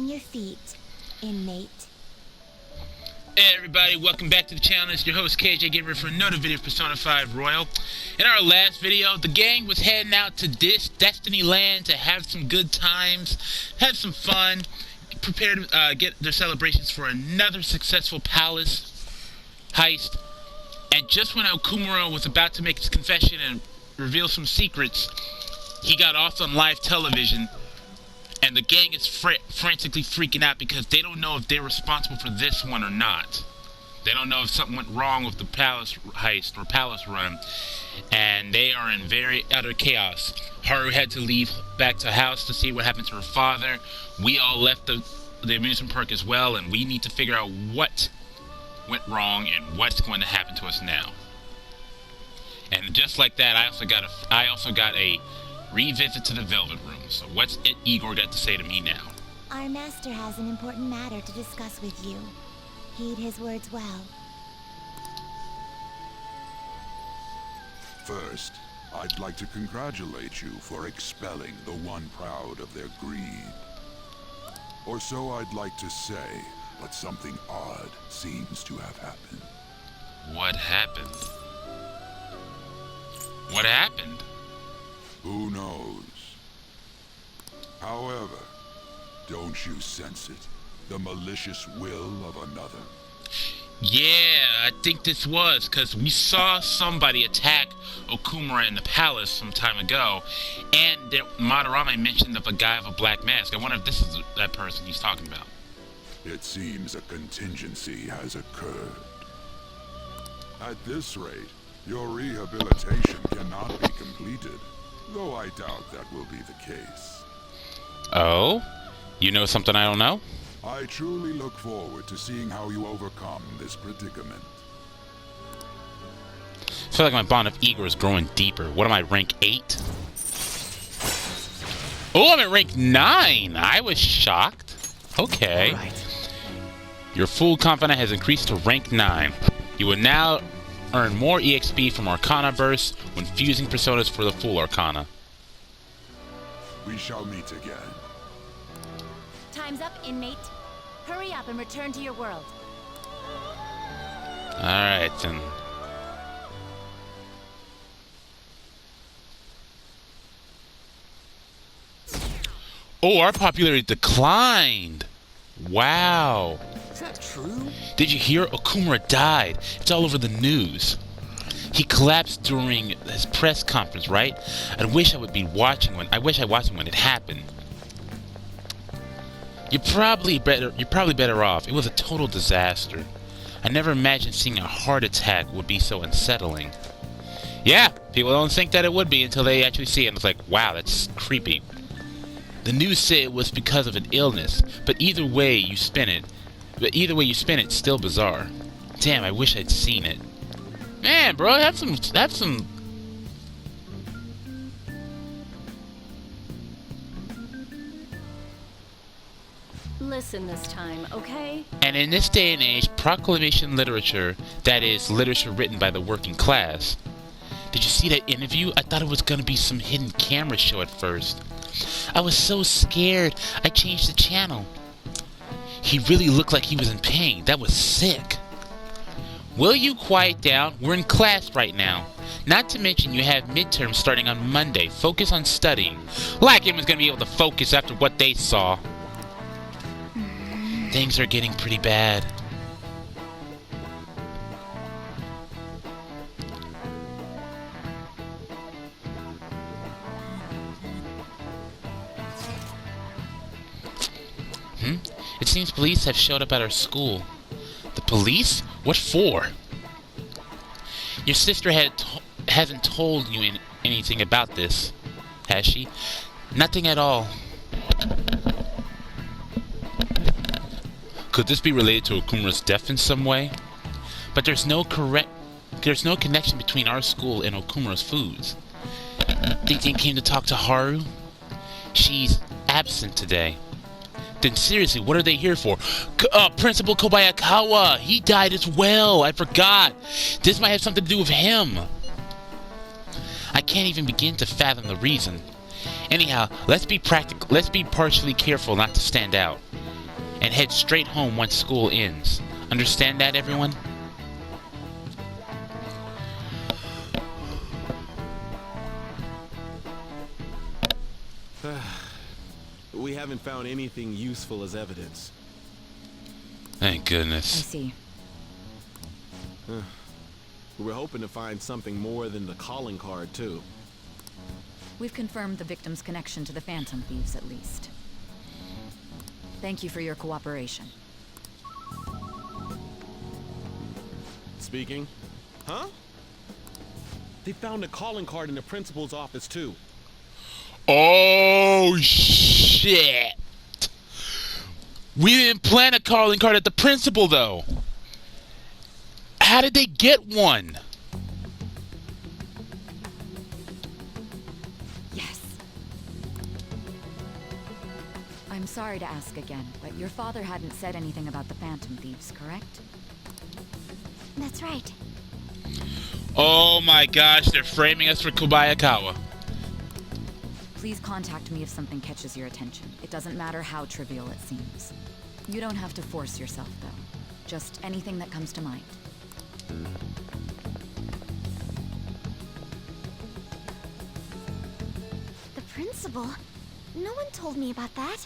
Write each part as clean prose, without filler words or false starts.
on your feet, inmate. Hey everybody, welcome back to the channel. It's your host KJ getting ready for another video of Persona 5 Royal. In our last video, the gang was heading out to Destiny Land to have some good times, have some fun, prepare to get their celebrations for another successful palace heist. And just when Okumura was about to make his confession and reveal some secrets, he got off on live television. And the gang is frantically freaking out because they don't know if they're responsible for this one or not. They don't know if something went wrong with the palace heist or palace run. And they are in very utter chaos. Haru had to leave back to the house to see what happened to her father. We all left the amusement park as well, and we need to figure out what went wrong and what's going to happen to us now. And just like that, I also got a revisit to the Velvet Room. So what's Igor got to say to me now? Our master has an important matter to discuss with you. Heed his words well. First, I'd like to congratulate you for expelling the one proud of their greed. Or so I'd like to say, but something odd seems to have happened. What happened? What happened? Who knows? However, don't you sense it? The malicious will of another? Yeah, I think this was, because we saw somebody attack Okumura in the palace some time ago, and Madarame mentioned of a guy with a black mask. I wonder if this is that person he's talking about. It seems a contingency has occurred. At this rate, your rehabilitation cannot be completed, though I doubt that will be the case. Oh? You know something I don't know? I truly look forward to seeing how you overcome this predicament. I feel like my bond of Igor is growing deeper. What am I, rank 8? Oh, I'm at rank 9! I was shocked. Okay. Right. Your full confidence has increased to rank 9. You will now earn more EXP from Arcana Bursts when fusing personas for the full Arcana. We shall meet again. Time's up, inmate. Hurry up and return to your world. Alright then. Oh, our popularity declined. Wow. Is that true? Did you hear? Okumura died. It's all over the news. He collapsed during his press conference, right? I wish I watched him when it happened. You're probably better off. It was a total disaster. I never imagined seeing a heart attack would be so unsettling. Yeah, people don't think that it would be until they actually see it, and it's like, wow, that's creepy. The news said it was because of an illness, but either way you spin it, it's still bizarre. Damn, I wish I'd seen it. Man, bro, have some. Listen this time, okay? And in this day and age, proclamation literature, that is, literature written by the working class. Did you see that interview? I thought it was gonna be some hidden camera show at first. I was so scared, I changed the channel. He really looked like he was in pain. That was sick. Will you quiet down? We're in class right now. Not to mention you have midterms starting on Monday. Focus on studying. Like anyone's gonna be able to focus after what they saw. Things are getting pretty bad. It seems police have showed up at our school. The police? What for? Your sister hasn't told you anything about this, has she? Nothing at all. Could this be related to Okumura's death in some way? But there's no connection between our school and Okumura's foods. Think they came to talk to Haru? She's absent today. Then seriously, what are they here for? Principal Kobayakawa! He died as well! I forgot! This might have something to do with him! I can't even begin to fathom the reason. Anyhow, let's be practical. Let's be partially careful not to stand out. and head straight home once school ends. Understand that, everyone? We haven't found anything useful as evidence. Thank I goodness. see. We're hoping to find something more than the calling card, too. We've confirmed the victim's connection to the Phantom Thieves, at least. Thank you for your cooperation. Speaking? Huh? They found a calling card in the principal's office, too. Oh, shit. We didn't plant a calling card at the principal, though. How did they get one? Yes. I'm sorry to ask again, but your father hadn't said anything about the Phantom Thieves, correct? That's right. Oh my gosh, they're framing us for Kobayakawa. Please contact me if something catches your attention. It doesn't matter how trivial it seems. You don't have to force yourself, though. Just anything that comes to mind. The principal? No one told me about that.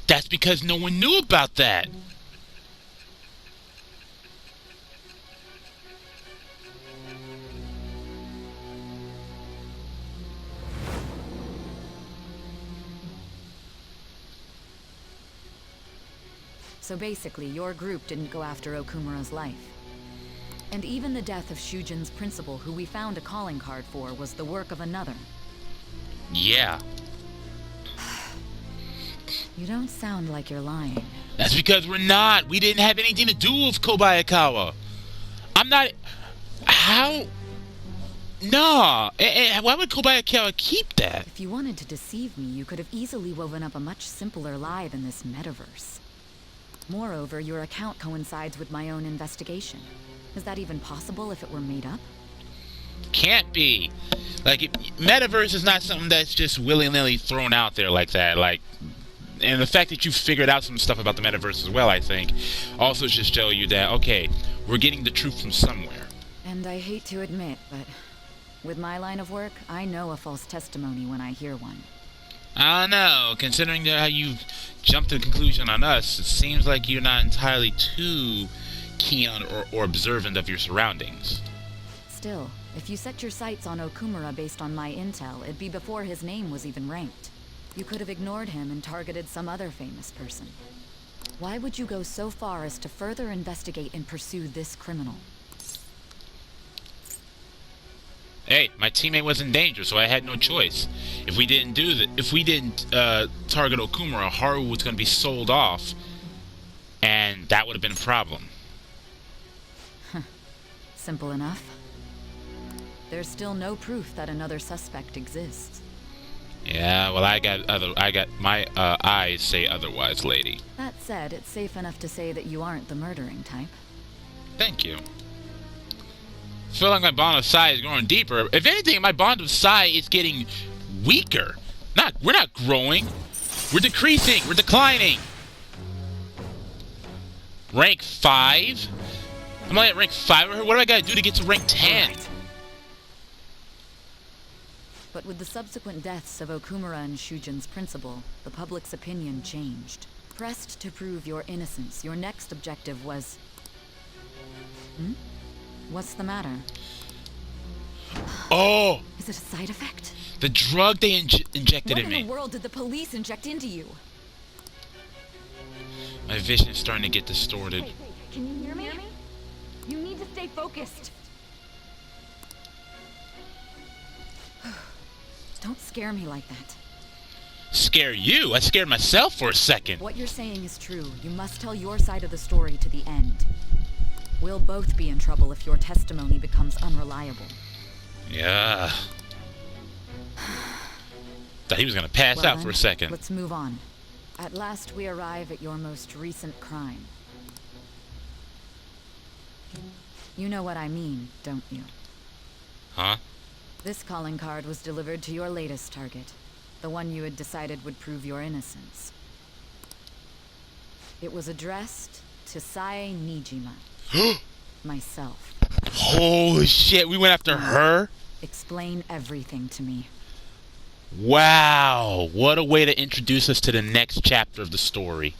That's because no one knew about that. So basically, your group didn't go after Okumura's life. And even the death of Shujin's principal, who we found a calling card for, was the work of another. Yeah. You don't sound like you're lying. That's because we're not. We didn't have anything to do with Kobayakawa. I'm not... How... Nah. Why would Kobayakawa keep that? If you wanted to deceive me, you could have easily woven up a much simpler lie than this metaverse. Moreover, your account coincides with my own investigation. Is that even possible if it were made up? Can't be. Like, metaverse is not something that's just willy-nilly thrown out there like that. Like, and the fact that you figured out some stuff about the metaverse as well, I think, also just show you that, okay, we're getting the truth from somewhere. And I hate to admit, but with my line of work, I know a false testimony when I hear one. I don't know. Considering how you jumped to the conclusion on us, it seems like you're not entirely too keen on or observant of your surroundings. Still, if you set your sights on Okumura based on my intel, it'd be before his name was even ranked. You could have ignored him and targeted some other famous person. Why would you go so far as to further investigate and pursue this criminal? Hey, my teammate was in danger, so I had no choice. If we didn't do that, if we didn't target Okumura, Haru was going to be sold off, and that would have been a problem. Simple enough. There's still no proof that another suspect exists. Yeah, well, I got my eyes say otherwise, lady. That said, it's safe enough to say that you aren't the murdering type. Thank you. I feel like my bond with Sae is growing deeper. If anything, my bond with Sae is getting weaker. We're not growing. We're decreasing. We're declining. Rank 5? I'm only at rank 5. What do I gotta do to get to rank 10? But with the subsequent deaths of Okumura and Shujin's principal, the public's opinion changed. Pressed to prove your innocence, your next objective was... What's the matter? Oh! Is it a side effect? The drug they injected in What me. in the world did the police inject into you? My vision is starting to get distorted. Can you hear me? You need to stay focused. Don't scare me like that. Scare you? I scared myself for a second. What you're saying is true. You must tell your side of the story to the end. We'll both be in trouble if your testimony becomes unreliable. Yeah. Thought he was gonna pass Well out then, for a second. Let's move on. At last we arrive at your most recent crime. You know what I mean, don't you? Huh? This calling card was delivered to your latest target. The one you had decided would prove your innocence. It was addressed to Sae Nijima. Myself. Holy shit, we went after her? Explain everything to me. Wow, what a way to introduce us to the next chapter of the story.